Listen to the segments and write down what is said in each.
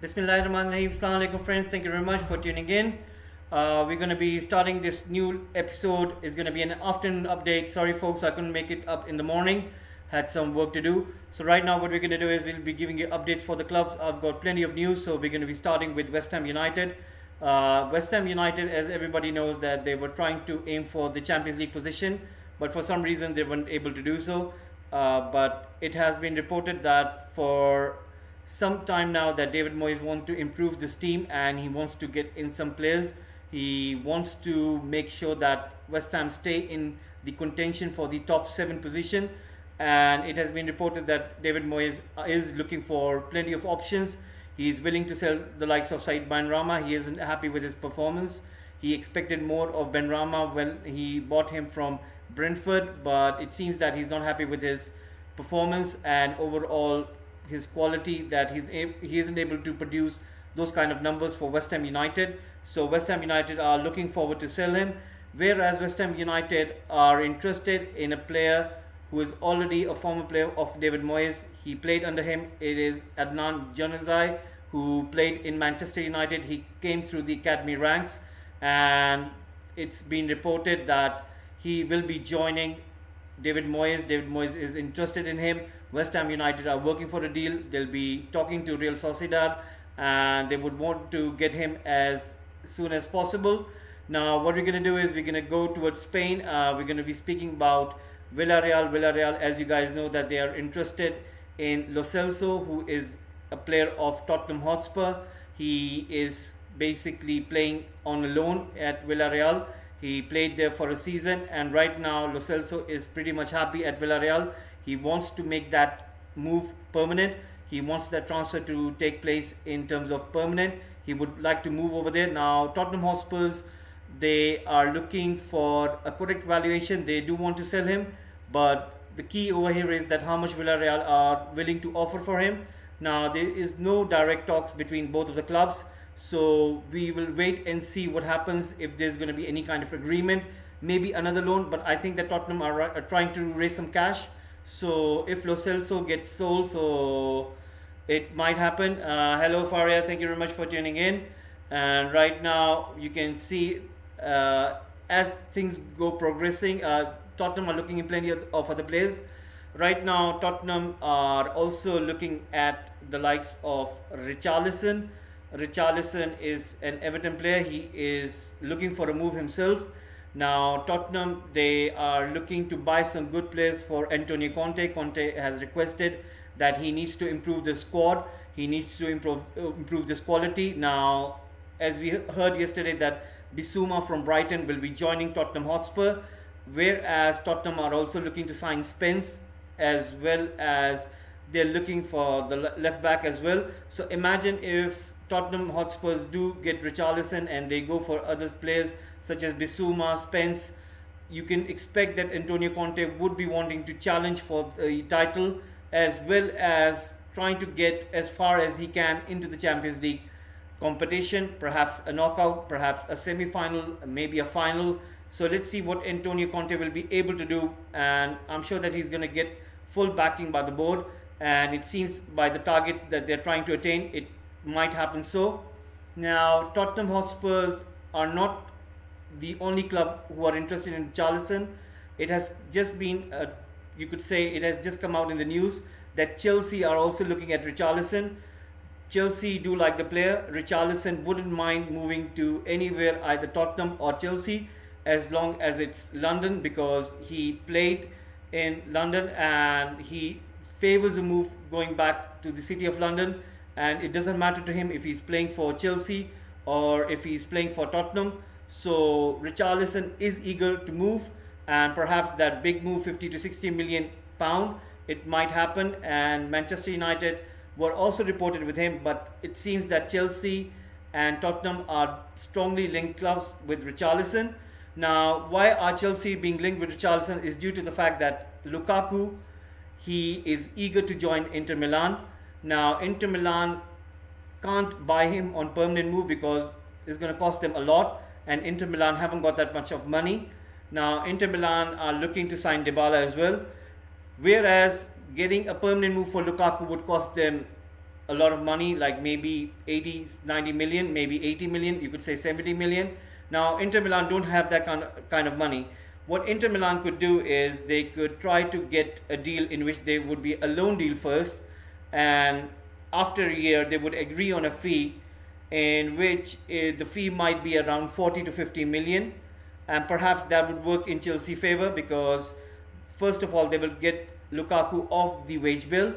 Bismillahirrahmanirrahim. Assalamu alaikum friends. Thank you very much for tuning in. We're going to be starting this new episode. It's going to be an afternoon update. Sorry folks, I couldn't make it up in the morning. Had some work to do. So right now what we're going to do is we'll be giving you updates for the clubs. I've got plenty of news. So we're going to be starting with West Ham United. West Ham United, as everybody knows, that they were trying to aim for the Champions League position. But for some reason they weren't able to do so. But it has been reported that for some time now that David Moyes wants to improve this team and he wants to get in some players. He wants to make sure that West Ham stay in the contention for the top 7 position, and it has been reported that David Moyes is looking for plenty of options. He is willing to sell the likes of Said Benrahma. He isn't happy with his performance. He expected more of Benrahma when he bought him from Brentford, but it seems that he's not happy with his performance and overall his quality, that he isn't able to produce those kind of numbers for West Ham United. So West Ham United are looking forward to sell him, whereas West Ham United are interested in a player who is already a former player of David Moyes. He played under him. It is Adnan Januzaj, who played in Manchester United. He came through the academy ranks, and it's been reported that he will be joining David Moyes. David Moyes is interested in him. West Ham United are working for a deal. They'll be talking to Real Sociedad and they would want to get him as soon as possible. Now what we're going to do is we're going to go towards Spain. We're going to be speaking about Villarreal. Villarreal, as you guys know, that they are interested in Lo Celso, who is a player of Tottenham Hotspur. He is basically playing on a loan at Villarreal. He played there for a season, and right now Lo Celso is pretty much happy at Villarreal. He wants to make that move permanent. He wants that transfer to take place in terms of permanent. He would like to move over there. Now Tottenham Hotspurs, they are looking for a correct valuation. They do want to sell him, but the key over here is that how much Villarreal are willing to offer for him. Now there is no direct talks between both of the clubs, so we will wait and see what happens, if there's going to be any kind of agreement, maybe another loan. But I think that Tottenham are trying to raise some cash. So if Lo Celso gets sold, so it might happen. Hello Faria, thank you very much for tuning in. And right now you can see as things go progressing, Tottenham are looking in plenty of other players. Right now Tottenham are also looking at the likes of Richarlison. Richarlison is an Everton player. He is looking for a move himself. Now Tottenham, they are looking to buy some good players for Antonio Conte. Conte has requested that he needs to improve the squad. He needs to improve this quality. Now, as we heard yesterday, that Bissouma from Brighton will be joining Tottenham Hotspur, whereas Tottenham are also looking to sign Spence, as well as they're looking for the left back as well. So imagine if Tottenham Hotspurs do get Richarlison and they go for other players such as Bissouma, Spence. You can expect that Antonio Conte would be wanting to challenge for the title, as well as trying to get as far as he can into the Champions League competition, perhaps a knockout, perhaps a semi-final, maybe a final. So let's see what Antonio Conte will be able to do, and I'm sure that he's going to get full backing by the board, and it seems by the targets that they're trying to attain, it might happen so. Now Tottenham Hotspurs are not the only club who are interested in Richarlison. It has just been, you could say, it has just come out in the news that Chelsea are also looking at Richarlison. Chelsea do like the player. Richarlison wouldn't mind moving to anywhere, either Tottenham or Chelsea, as long as it's London, because he played in London and he favors a move going back to the city of London, and it doesn't matter to him if he's playing for Chelsea or if he's playing for Tottenham. So Richarlison is eager to move, and perhaps that big move, 50 to 60 million pound, it might happen. And Manchester United were also reported with him, but it seems that Chelsea and Tottenham are strongly linked clubs with Richarlison. Now why are Chelsea being linked with Richarlison is due to the fact that Lukaku, he is eager to join Inter Milan. Now Inter Milan can't buy him on permanent move because it's going to cost them a lot, and Inter Milan haven't got that much of money. Now Inter Milan are looking to sign Dybala as well, whereas getting a permanent move for Lukaku would cost them a lot of money, like maybe 80, 90 million, maybe 80 million, you could say 70 million. Now, Inter Milan don't have that kind of money. What Inter Milan could do is they could try to get a deal in which they would be a loan deal first, and after a year they would agree on a fee in which the fee might be around 40 to 50 million, and perhaps that would work in Chelsea favor, because first of all they will get Lukaku off the wage bill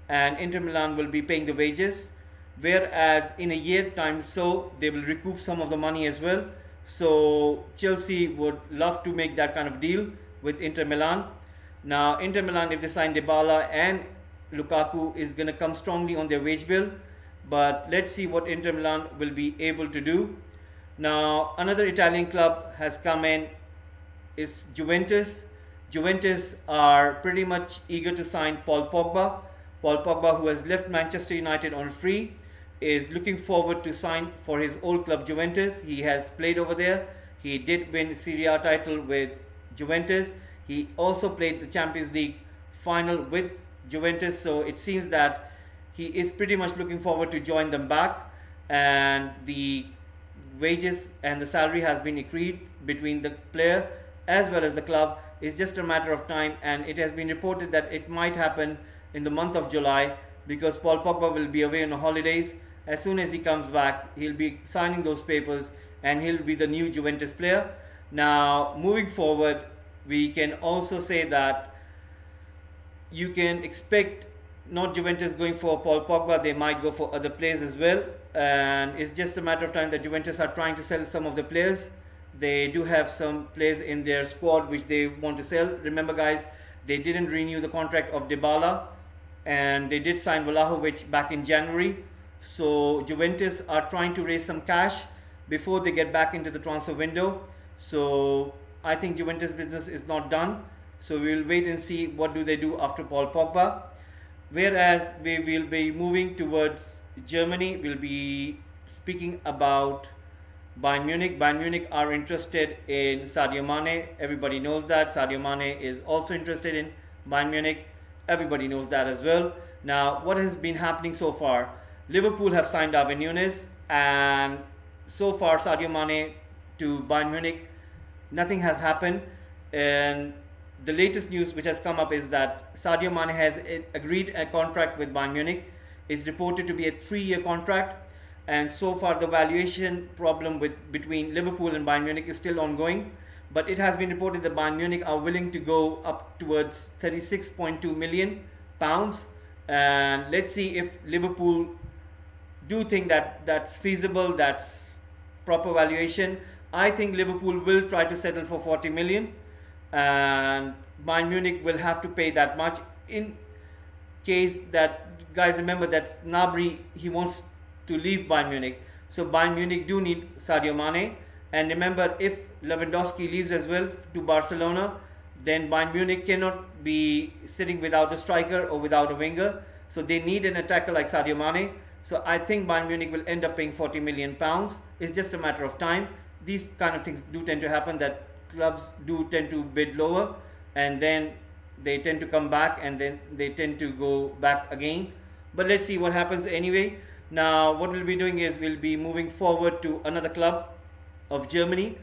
and Inter Milan will be paying the wages, whereas in a year time so they will recoup some of the money as well. So Chelsea would love to make that kind of deal with Inter Milan. Now Inter Milan, if they sign Dybala and Lukaku, is going to come strongly on their wage bill, but let's see what Inter Milan will be able to do. Now another Italian club has come in, is Juventus. Juventus are pretty much eager to sign Paul Pogba. Paul Pogba, who has left Manchester United on free, is looking forward to sign for his old club Juventus. He has played over there. He did win Serie A title with Juventus. He also played the Champions League final with Juventus. So it seems that he is pretty much looking forward to join them back. And the wages and the salary has been agreed between the player as well as the club. It's just a matter of time, and it has been reported that it might happen in the month of July, because Paul Pogba will be away on holidays. As soon as he comes back, he'll be signing those papers and he'll be the new Juventus player. Now, moving forward, we can also say that you can expect not Juventus going for Paul Pogba, they might go for other players as well. And it's just a matter of time that Juventus are trying to sell some of the players. They do have some players in their squad which they want to sell. Remember guys, they didn't renew the contract of Dybala, and they did sign Vlahovic back in January. So Juventus are trying to raise some cash before they get back into the transfer window. So I think Juventus business is not done. So we will wait and see what do they do after Paul Pogba. Whereas we will be moving towards Germany, we'll be speaking about Bayern Munich. Bayern Munich are interested in Sadio Mane. Everybody knows that. Sadio Mane is also interested in Bayern Munich. Everybody knows that as well. Now, what has been happening so far? Liverpool have signed Darwin Núñez, and so far Sadio Mane to Bayern Munich, nothing has happened. And the latest news which has come up is that Sadio Mane has agreed a contract with Bayern Munich. It's reported to be a 3-year contract, and so far the valuation problem between Liverpool and Bayern Munich is still ongoing. But it has been reported that Bayern Munich are willing to go up towards 36.2 million pounds, and let's see if Liverpool do think that that's feasible, that's proper valuation. I think Liverpool will try to settle for 40 million, and Bayern Munich will have to pay that much in case that, guys, remember that Gnabry, he wants to leave Bayern Munich. So Bayern Munich do need Sadio Mane. And remember, if Lewandowski leaves as well to Barcelona, then Bayern Munich cannot be sitting without a striker or without a winger. So they need an attacker like Sadio Mane. So I think Bayern Munich will end up paying 40 million pounds. It's just a matter of time. These kind of things do tend to happen, that clubs do tend to bid lower and then they tend to come back and then they tend to go back again. But let's see what happens anyway. Now what we'll be doing is we'll be moving forward to another club of Germany,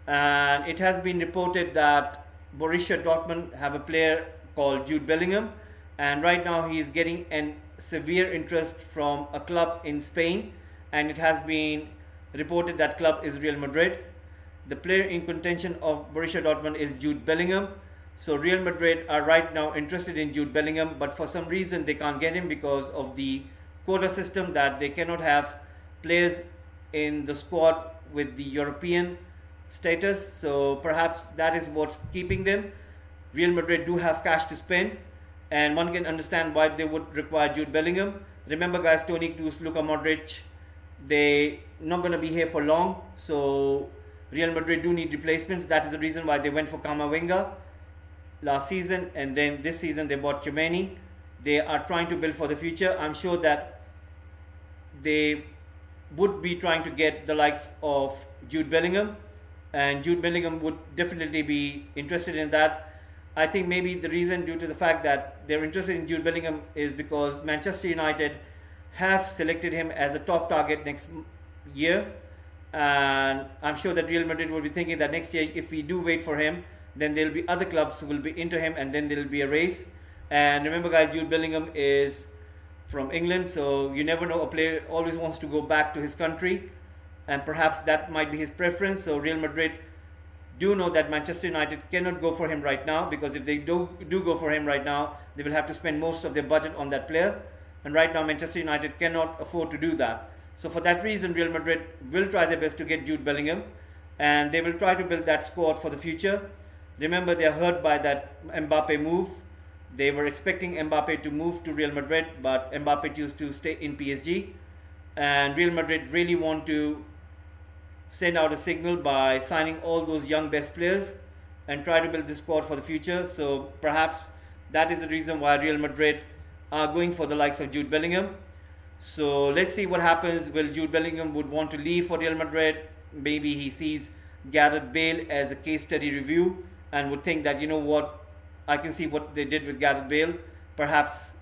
and it has been reported that Borussia Dortmund have a player called Jude Bellingham, and right now he is getting an severe interest from a club in Spain, and it has been reported that club is Real Madrid. The player in contention of Borussia Dortmund is Jude Bellingham. So Real Madrid are right now interested in Jude Bellingham, but for some reason they can't get him because of the quota system, that they cannot have players in the squad with the European status. So perhaps that is what's keeping them. Real Madrid do have cash to spend, and one can understand why they would require Jude Bellingham. Remember guys, Toni Kroos, Luka Modric, they not going to be here for long. So Real Madrid do need replacements. That is the reason why they went for Kamavinga last season, and then this season they bought Tchouaméni. They are trying to build for the future. I'm sure that they would be trying to get the likes of Jude Bellingham, and Jude Bellingham would definitely be interested in that. I think maybe the reason due to the fact that they're interested in Jude Bellingham is because Manchester United have selected him as the top target next year, and I'm sure that Real Madrid will be thinking that next year, if we do wait for him, then there will be other clubs who will be into him, and then there will be a race. And remember, guys, Jude Bellingham is from England, so you never know. A player always wants to go back to his country, and perhaps that might be his preference. So Real Madrid do know that Manchester United cannot go for him right now, because if they do go for him right now, they will have to spend most of their budget on that player, and right now Manchester United cannot afford to do that. So for that reason, Real Madrid will try their best to get Jude Bellingham, and they will try to build that squad for the future. Remember, they are hurt by that Mbappe move. They were expecting Mbappe to move to Real Madrid, but Mbappe chose to stay in PSG, and Real Madrid really want to send out a signal by signing all those young best players and try to build this squad for the future. So perhaps that is the reason why Real Madrid are going for the likes of Jude Bellingham. So let's see what happens. Will Jude Bellingham would want to leave for Real Madrid? Maybe he sees Gareth Bale as a case study review and would think that, you know what, I can see what they did with Gareth Bale. Perhaps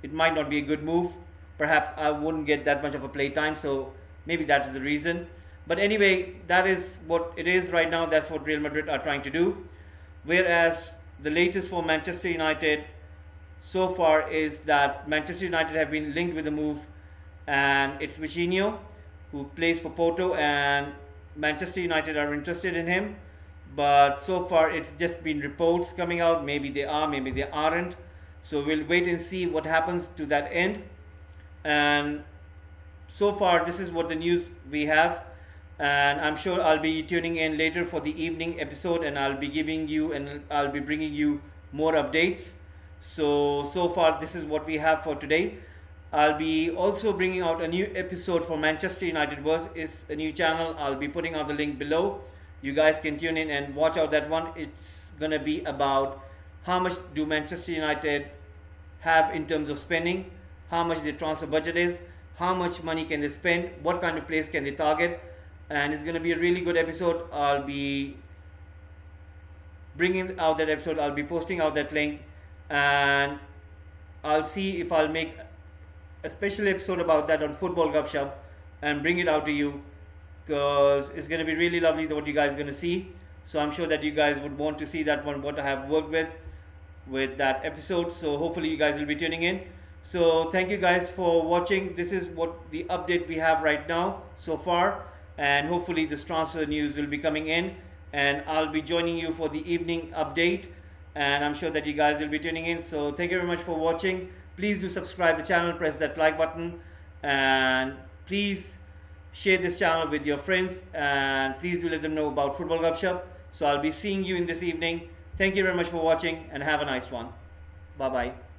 it might not be a good move. Perhaps I wouldn't get that much of a play time. So maybe that is the reason. But anyway, that is what it is right now. That's what Real Madrid are trying to do. Whereas the latest for Manchester United so far is that Manchester United have been linked with a move, and it's Vitinho, who plays for Porto, and Manchester United are interested in him. But so far it's just been reports coming out. Maybe they are, maybe they aren't. So we'll wait and see what happens to that end. And so far this is what the news we have, and I'm sure I'll be tuning in later for the evening episode, and I'll be giving you and I'll be bringing you more updates. So far this is what we have for today. I'll be also bringing out a new episode for Manchester United Verse. Is a new channel. I'll be putting out the link below. You guys can tune in and watch out that one. It's gonna be about how much do Manchester United have in terms of spending, how much their transfer budget is, how much money can they spend, what kind of players can they target, and it's going to be a really good episode. I'll be bringing out that episode. I'll be posting out that link, and I'll see if I'll make a special episode about that on Football Gupshup and bring it out to you, because it's going to be really lovely what you guys are going to see. So I'm sure that you guys would want to see that one, what I have worked with that episode. So hopefully you guys will be tuning in. So thank you guys for watching. This is what the update we have right now so far, and hopefully this transfer news will be coming in, and I'll be joining you for the evening update, and I'm sure that you guys will be tuning in. So thank you very much for watching. Please do subscribe the channel, press that like button, and please share this channel with your friends, and please do let them know about Football Gupshup. So I'll be seeing you in this evening. Thank you very much for watching, and have a nice one. Bye bye.